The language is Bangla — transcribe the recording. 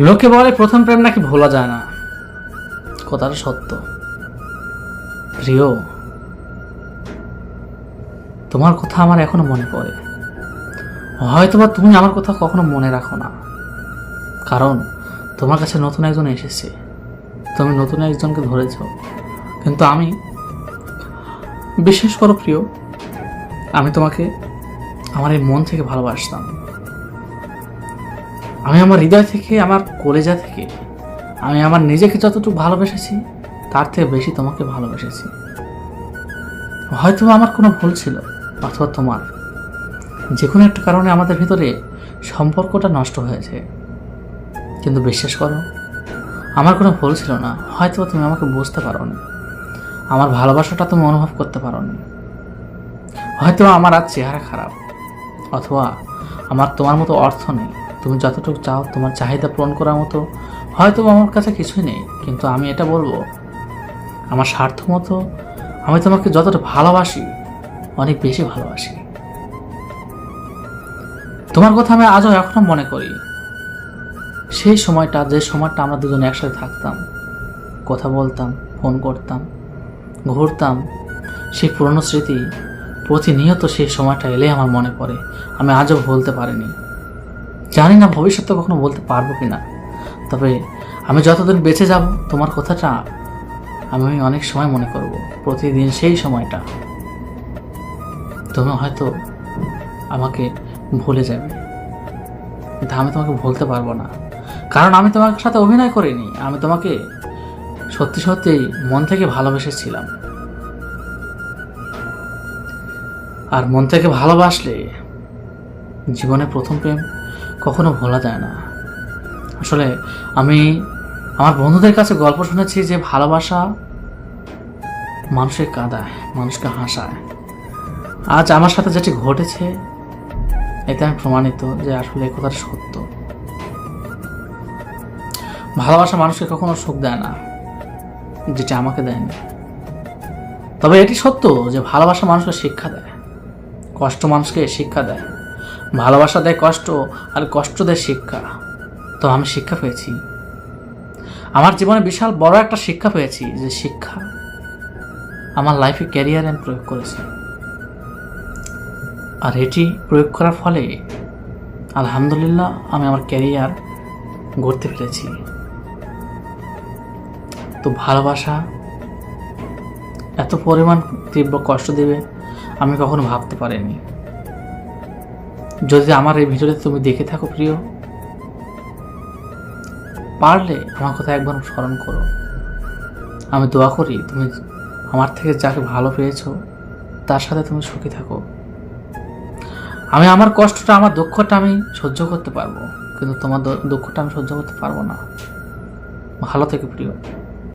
লোকে বলে প্রথম প্রেম নাকি ভোলা যায় না, কথাটা সত্য। প্রিয়, তোমার কথা আমার এখনো মনে পড়ে। হয়তোবা তুমি আমার কথা কখনো মনে রাখো না, কারণ তোমার কাছে নতুন একজন এসেছে, তুমি নতুন একজনকে ধরেছ। কিন্তু আমি, বিশ্বাস করো প্রিয়, আমি তোমাকে আমার এই মন থেকে ভালোবাসতাম। আমি আমার হৃদয় থেকে, আমার কলেজা থেকে, আমি আমার নিজেকে যতটুকু ভালোবেসেছি তার থেকে বেশি তোমাকে ভালোবেসেছি। হয়তো আমার কোনো ভুল ছিল, অথবা তোমার। যে কোনো একটা কারণে আমাদের ভিতরে সম্পর্কটা নষ্ট হয়েছে। কিন্তু বিশ্বাস করো, আমার কোনো ভুল ছিল না। হয়তো তুমি আমাকে বুঝতে পারোনি, আমার ভালোবাসাটা তুমি অনুভব করতে পারোনি। হয়তো আমার আজ চেহারা খারাপ, অথবা আমার তোমার মতো অর্থ নেই। তুমি যতটুকু চাও, তোমার চাহিদা পূরণ করার মতো হয়তো আমার কাছে কিছুই নেই। কিন্তু আমি এটা বলবো, আমার স্বার্থ মতো আমি তোমাকে যতটা ভালোবাসি, অনেক বেশি ভালোবাসি। তোমার কথা আমি আজও এখনো মনে করি। সেই সময়টা, যে সময়টা আমরা দুজন একসাথে থাকতাম, কথা বলতাম, ফোন করতাম, ঘুরতাম, সেই পুরনো স্মৃতি প্রতিনিয়ত সেই সময়টা এলে আমার মনে পড়ে। আমি আজও ভুলতে পারিনি। জানি না ভবিষ্যতে কখনো বলতে পারবো কিনা, তবে আমি যতদিন বেঁচে যাব তোমার কথাটা আমি অনেক সময় মনে করব। প্রতিদিন সেই সময়টা তুমি হয়তো আমাকে ভুলে যাবে, কিন্তু আমি তোমাকে ভুলতে পারবো না। কারণ আমি তোমার সাথে অভিনয় করিনি, আমি তোমাকে সত্যি সত্যি মন থেকে ভালোবেসেছিলাম। আর মন থেকে ভালোবাসলে জীবনে প্রথম প্রেম কখনো ভোলা যায় না। আসলে আমি আমার বন্ধুদের কাছে গল্প শুনেছি যে ভালোবাসা মানুষকে কাঁদায়, মানুষকে হাসায়। আজ আমার সাথে যেটি ঘটেছে, এতে আমি প্রমাণিত যে আসলে এই কথাটা সত্য। ভালোবাসা মানুষকে কখনো সুখ দেয় না, যেটা আমাকে দেয়নি। তবে এটি সত্য যে ভালোবাসা মানুষকে শিক্ষা দেয়, কষ্ট মানুষকে শিক্ষা দেয়। ভালোবাসা দেয় কষ্ট, আর কষ্ট দেয় শিক্ষা। তো আমি শিক্ষা পেয়েছি, আমার জীবনে বিশাল বড় একটা শিক্ষা পেয়েছি, যে শিক্ষা আমার লাইফে ক্যারিয়ারে আমি প্রয়োগ করেছি। আর এটি প্রয়োগ করার ফলে আলহামদুলিল্লাহ আমি আমার ক্যারিয়ার গড়তে পেরেছি। তো ভালোবাসা এত পরিমাণ তীব্র কষ্ট দেবে আমি কখনো ভাবতে পারিনি। যদি আমার এই ভিডিওতে তুমি দেখে থাকো প্রিয়, পারলে আমার কথা একবার স্মরণ করো। আমি দোয়া করি তুমি আমার থেকে যাকে ভালো পেয়েছো তার সাথে তুমি সুখী থাকো। আমি আমার কষ্টটা, আমার দুঃখটা আমি সহ্য করতে পারবো, কিন্তু তোমার দুঃখটা আমি সহ্য করতে পারবো না। ভালো থেকো প্রিয়।